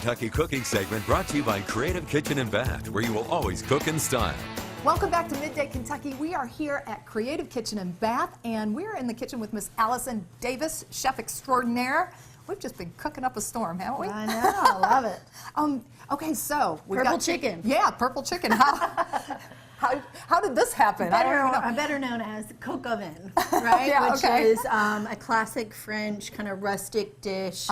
Kentucky cooking segment brought to you by Creative Kitchen and Bath, where you will always cook in style. Welcome back to Midday Kentucky. We are here at Creative Kitchen and Bath, and we're in the kitchen with Miss Allison Davis, chef extraordinaire. We've just been cooking up a storm, haven't we? I know, I love it. Okay, so we've Purple got chicken. Yeah, purple chicken. How did this happen? I don't even know. Better known as Coq Au Vin, right? Yeah, which okay. is a classic French kind of rustic dish,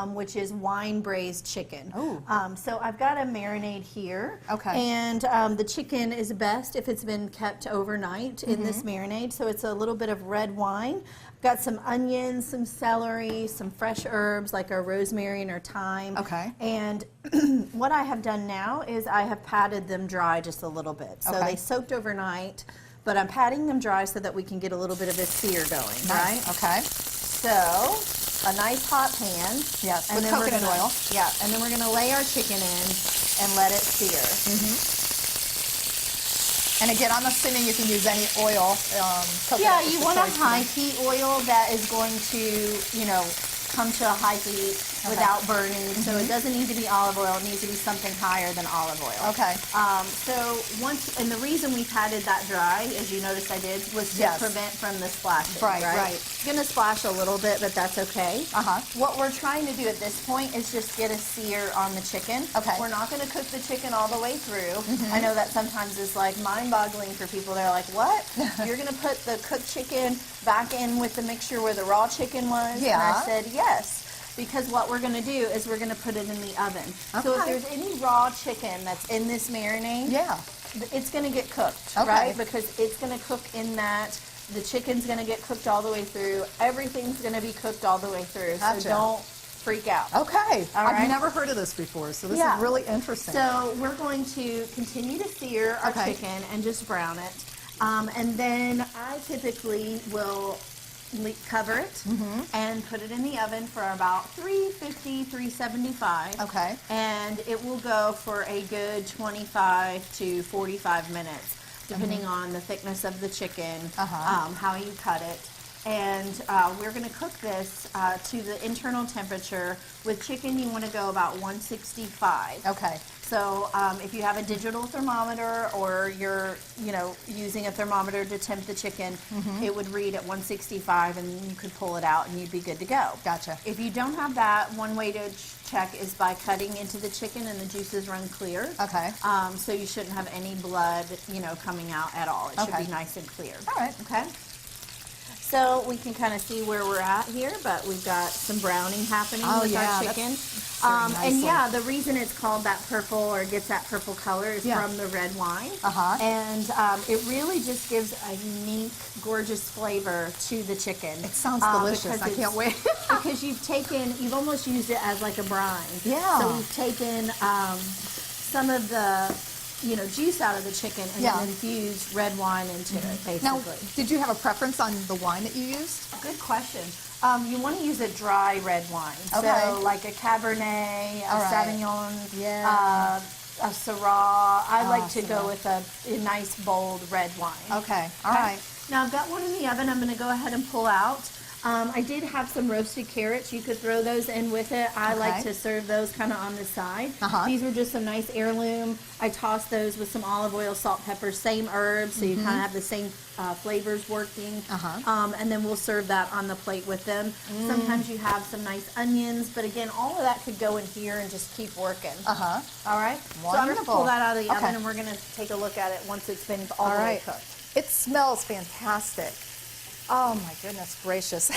which is wine braised chicken. Ooh. So I've got a marinade here. Okay. And the chicken is best if it's been kept overnight in this marinade. So it's a little bit of red wine. Got some onions, some celery, some fresh herbs like our rosemary and our thyme. Okay. And what I have done now is I have patted them dry just a little bit. So they soaked overnight, but I'm patting them dry so that we can get a little bit of a sear going, right? Okay. So a nice hot pan. Yes, and with then coconut oil. Yeah, and then we're going to lay our chicken in and let it sear. And again, I'm assuming you can use any oil. Yeah, you want a high heat oil that is going to, you know, come to a high heat without burning. So it doesn't need to be olive oil. It needs to be something higher than olive oil. Okay. So and the reason we patted that dry, as you noticed I did, was to prevent from the splashing. Right. It's going to splash a little bit, but that's okay. What we're trying to do at this point is just get a sear on the chicken. Okay. We're not going to cook the chicken all the way through. I know that sometimes is like mind-boggling for people. They're like, what? You're going to put the cooked chicken back in with the mixture where the raw chicken was? Yeah. And I said, yes. Because what we're going to do is we're going to put it in the oven. So if there's any raw chicken that's in this marinade, it's going to get cooked, right? Because it's going to cook in that. The chicken's going to get cooked all the way through. Everything's going to be cooked all the way through. Gotcha. So don't freak out. Okay. All right? I've never heard of this before, so this is really interesting. So we're going to continue to sear our chicken and just brown it. And then I typically will cover it and put it in the oven for about 350, 375. Okay. And it will go for a good 25 to 45 minutes, depending on the thickness of the chicken, how you cut it. And we're going to cook this to the internal temperature. With chicken, you want to go about 165. Okay. So if you have a digital thermometer or you're, using a thermometer to temp the chicken, it would read at 165 and you could pull it out and you'd be good to go. Gotcha. If you don't have that, one way to check is by cutting into the chicken and the juices run clear. Okay. So you shouldn't have any blood, coming out at all. It should be nice and clear. All right. Okay. So we can kind of see where we're at here, but we've got some browning happening with our chicken. And yeah, the reason it's called that purple or gets that purple color is from the red wine. And it really just gives a unique, gorgeous flavor to the chicken. It sounds delicious. I can't wait. Because you've almost used it as like a brine. Yeah. So we've taken some of the juice out of the chicken and then infuse red wine into it, basically. Now, did you have a preference on the wine that you used? Good question. You want to use a dry red wine. Okay. So like a Cabernet, a Sauvignon, a Syrah. I like to go with a nice, bold red wine. Okay. All right. Now I've got one in the oven I'm going to go ahead and pull out. I did have some roasted carrots. You could throw those in with it. I like to serve those kind of on the side. These were just some nice heirloom. I tossed those with some olive oil, salt, pepper, same herbs, so you kind of have the same flavors working. And then we'll serve that on the plate with them. Sometimes you have some nice onions, but again, all of that could go in here and just keep working. All right? Wonderful. So I'm going to pull that out of the oven, and we're going to take a look at it once it's been all the way cooked. It smells fantastic. Oh my goodness gracious.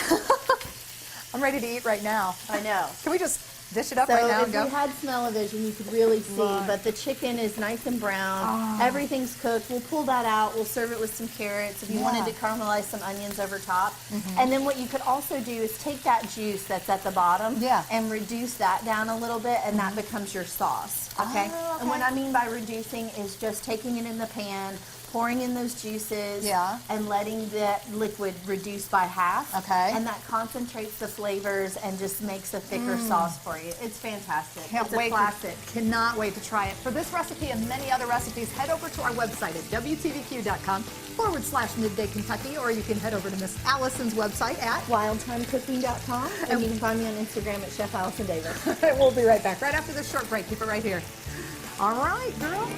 I'm ready to eat right now. I know. Can we just dish it up right now and go? If you had smell-o-vision, you could really see, but the chicken is nice and brown. Everything's cooked. We'll pull that out. We'll serve it with some carrots. If you wanted to caramelize some onions over top. And then what you could also do is take that juice that's at the bottom and reduce that down a little bit, and that becomes your sauce. Okay? And what I mean by reducing is just taking it in the pan, pouring in those juices, Yeah. and letting that liquid reduce by half. Okay. And that concentrates the flavors and just makes a thicker sauce for you. It's fantastic. Can't It's wait a classic. Cannot wait to try it. For this recipe and many other recipes, head over to our website at WTVQ.com/Midday Kentucky, or you can head over to Miss Allison's website at WildThymeCooking.com, and you can find me on Instagram at Chef Allison Davis. We'll be right back right after this short break. Keep it right here. All right, girl.